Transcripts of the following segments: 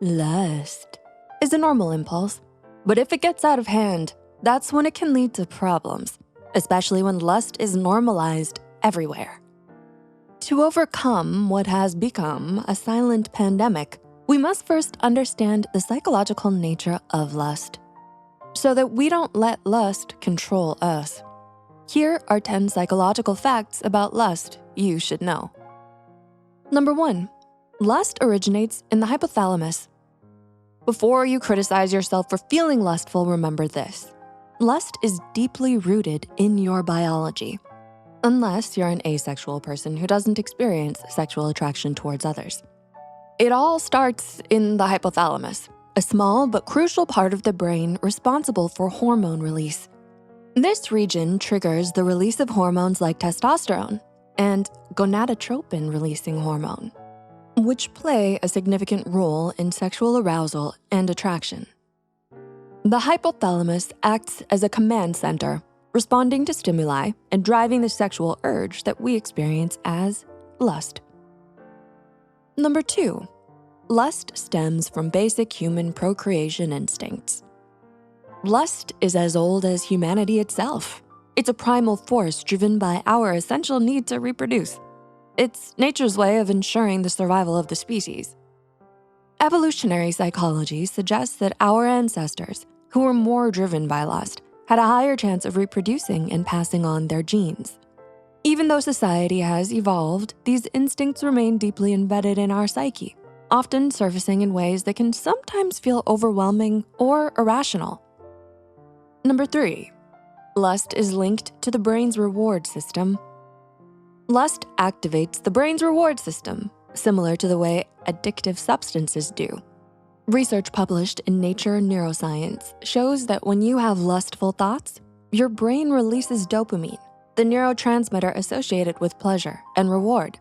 Lust is a normal impulse, but if it gets out of hand, that's when it can lead to problems, especially when lust is normalized everywhere. To overcome what has become a silent pandemic, we must first understand the psychological nature of lust, so that we don't let lust control us. Here are 10 psychological facts about lust you should know. Number 1, lust originates in the hypothalamus. Before you criticize yourself for feeling lustful, remember this. Lust is deeply rooted in your biology, unless you're an asexual person who doesn't experience sexual attraction towards others. It all starts in the hypothalamus, a small but crucial part of the brain responsible for hormone release. This region triggers the release of hormones like testosterone and gonadotropin-releasing hormone, which play a significant role in sexual arousal and attraction. The hypothalamus acts as a command center, responding to stimuli and driving the sexual urge that we experience as lust. Number 2, lust stems from basic human procreation instincts. Lust is as old as humanity itself. It's a primal force driven by our essential need to reproduce. It's nature's way of ensuring the survival of the species. Evolutionary psychology suggests that our ancestors, who were more driven by lust, had a higher chance of reproducing and passing on their genes. Even though society has evolved, these instincts remain deeply embedded in our psyche, often surfacing in ways that can sometimes feel overwhelming or irrational. Number 3, lust is linked to the brain's reward system. Lust activates the brain's reward system, similar to the way addictive substances do. Research published in Nature Neuroscience shows that when you have lustful thoughts, your brain releases dopamine, the neurotransmitter associated with pleasure and reward.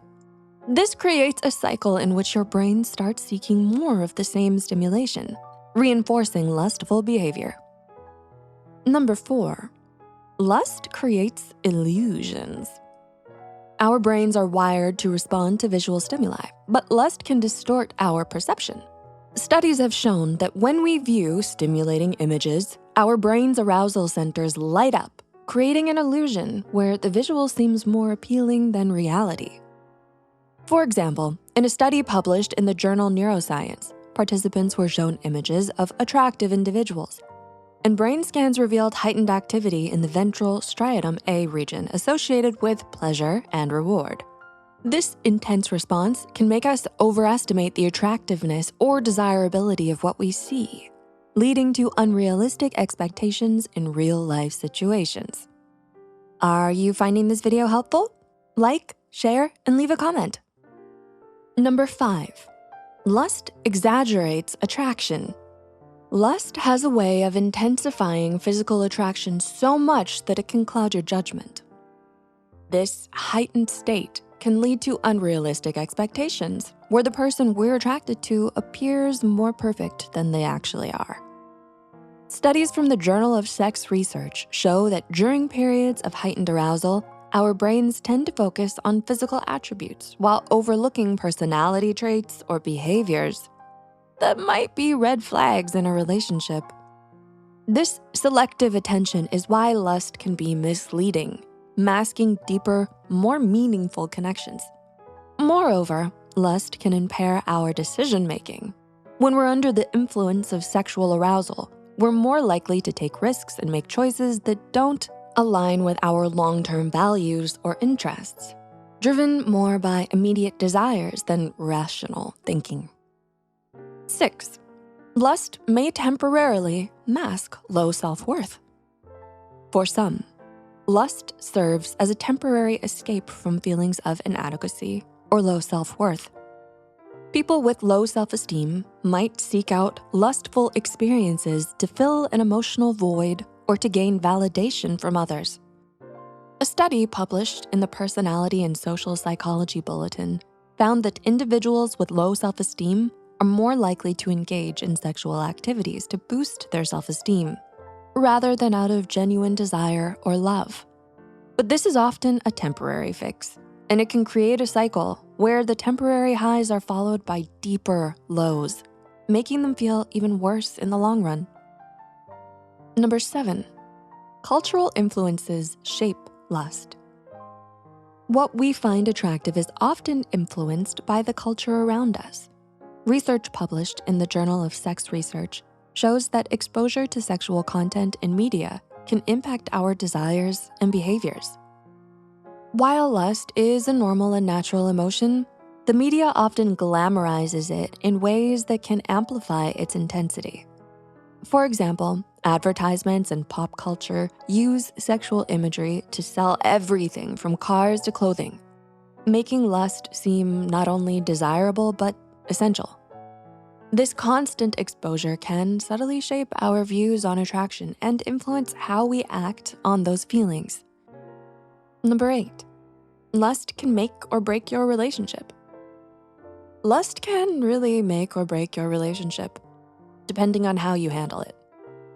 This creates a cycle in which your brain starts seeking more of the same stimulation, reinforcing lustful behavior. Number 4, lust creates illusions. Our brains are wired to respond to visual stimuli, but lust can distort our perception. Studies have shown that when we view stimulating images, our brain's arousal centers light up, creating an illusion where the visual seems more appealing than reality. For example, in a study published in the journal Neuroscience, participants were shown images of attractive individuals, and brain scans revealed heightened activity in the ventral striatum A region associated with pleasure and reward. This intense response can make us overestimate the attractiveness or desirability of what we see, leading to unrealistic expectations in real-life situations. Are you finding this video helpful? Like, share, and leave a comment. Number 5, lust exaggerates attraction. Lust has a way of intensifying physical attraction so much that it can cloud your judgment. This heightened state can lead to unrealistic expectations, where the person we're attracted to appears more perfect than they actually are. Studies from the Journal of Sex Research show that during periods of heightened arousal, our brains tend to focus on physical attributes while overlooking personality traits or behaviors that might be red flags in a relationship. This selective attention is why lust can be misleading, masking deeper, more meaningful connections. Moreover, lust can impair our decision-making. When we're under the influence of sexual arousal, we're more likely to take risks and make choices that don't align with our long-term values or interests, driven more by immediate desires than rational thinking. 6, lust may temporarily mask low self-worth. For some, lust serves as a temporary escape from feelings of inadequacy or low self-worth. People with low self-esteem might seek out lustful experiences to fill an emotional void or to gain validation from others. A study published in the Personality and Social Psychology Bulletin found that individuals with low self-esteem are more likely to engage in sexual activities to boost their self-esteem, rather than out of genuine desire or love. But this is often a temporary fix, and it can create a cycle where the temporary highs are followed by deeper lows. making them feel even worse in the long run. Number 7, cultural influences shape lust. What we find attractive is often influenced by the culture around us. Research published in the Journal of Sex Research shows that exposure to sexual content in media can impact our desires and behaviors. While lust is a normal and natural emotion, the media often glamorizes it in ways that can amplify its intensity. For example, advertisements and pop culture use sexual imagery to sell everything from cars to clothing, making lust seem not only desirable but essential. This constant exposure can subtly shape our views on attraction and influence how we act on those feelings. Number 8, lust can make or break your relationship. Lust can really make or break your relationship, depending on how you handle it.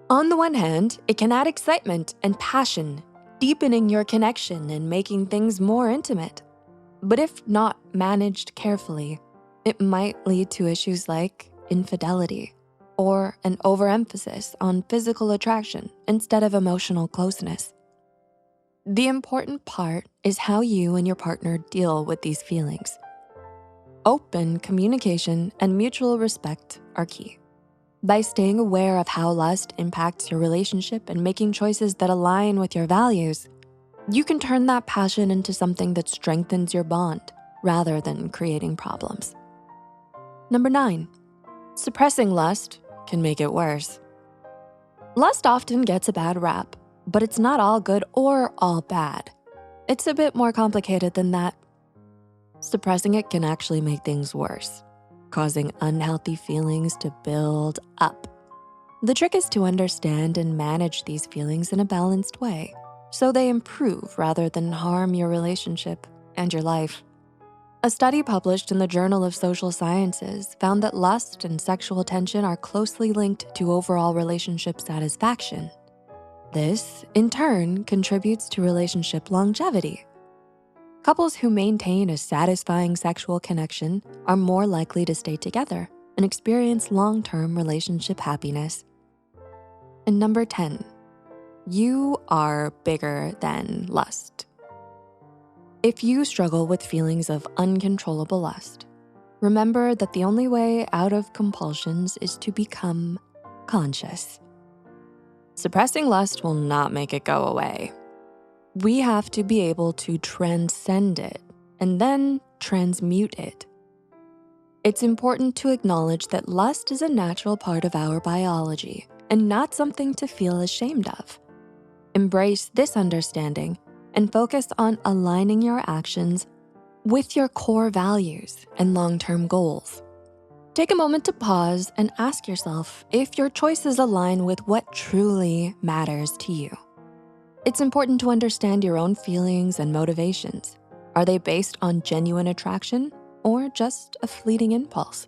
On the one hand, it can add excitement and passion, deepening your connection and making things more intimate. But if not managed carefully, it might lead to issues like infidelity or an overemphasis on physical attraction instead of emotional closeness. The important part is how you and your partner deal with these feelings. Open communication and mutual respect are key. By staying aware of how lust impacts your relationship and making choices that align with your values, you can turn that passion into something that strengthens your bond rather than creating problems. Number 9, suppressing lust can make it worse. Lust often gets a bad rap, but it's not all good or all bad. It's a bit more complicated than that. Suppressing it can actually make things worse, causing unhealthy feelings to build up. The trick is to understand and manage these feelings in a balanced way, so they improve rather than harm your relationship and your life. A study published in the Journal of Social Sciences found that lust and sexual tension are closely linked to overall relationship satisfaction. This, in turn, contributes to relationship longevity. Couples who maintain a satisfying sexual connection are more likely to stay together and experience long-term relationship happiness. And number 10, you are bigger than lust. If you struggle with feelings of uncontrollable lust, remember that the only way out of compulsions is to become conscious. Suppressing lust will not make it go away. We have to be able to transcend it and then transmute it. It's important to acknowledge that lust is a natural part of our biology and not something to feel ashamed of. Embrace this understanding and focus on aligning your actions with your core values and long-term goals. Take a moment to pause and ask yourself if your choices align with what truly matters to you. It's important to understand your own feelings and motivations. Are they based on genuine attraction or just a fleeting impulse?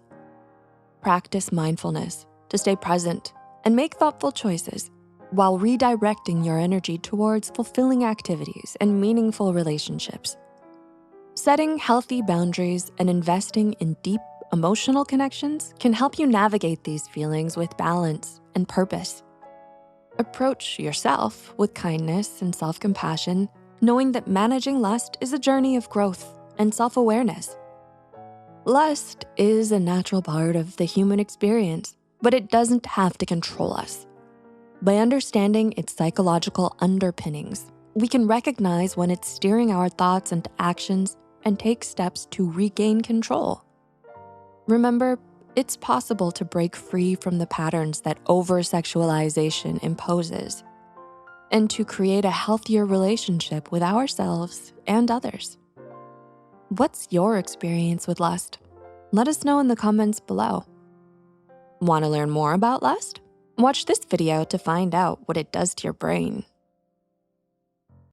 Practice mindfulness to stay present and make thoughtful choices while redirecting your energy towards fulfilling activities and meaningful relationships. Setting healthy boundaries and investing in deep emotional connections can help you navigate these feelings with balance and purpose. Approach yourself with kindness and self-compassion, knowing that managing lust is a journey of growth and self-awareness. Lust is a natural part of the human experience, but it doesn't have to control us. By understanding its psychological underpinnings, we can recognize when it's steering our thoughts and actions and take steps to regain control. Remember, it's possible to break free from the patterns that over-sexualization imposes and to create a healthier relationship with ourselves and others. What's your experience with lust? Let us know in the comments below. Want to learn more about lust? Watch this video to find out what it does to your brain.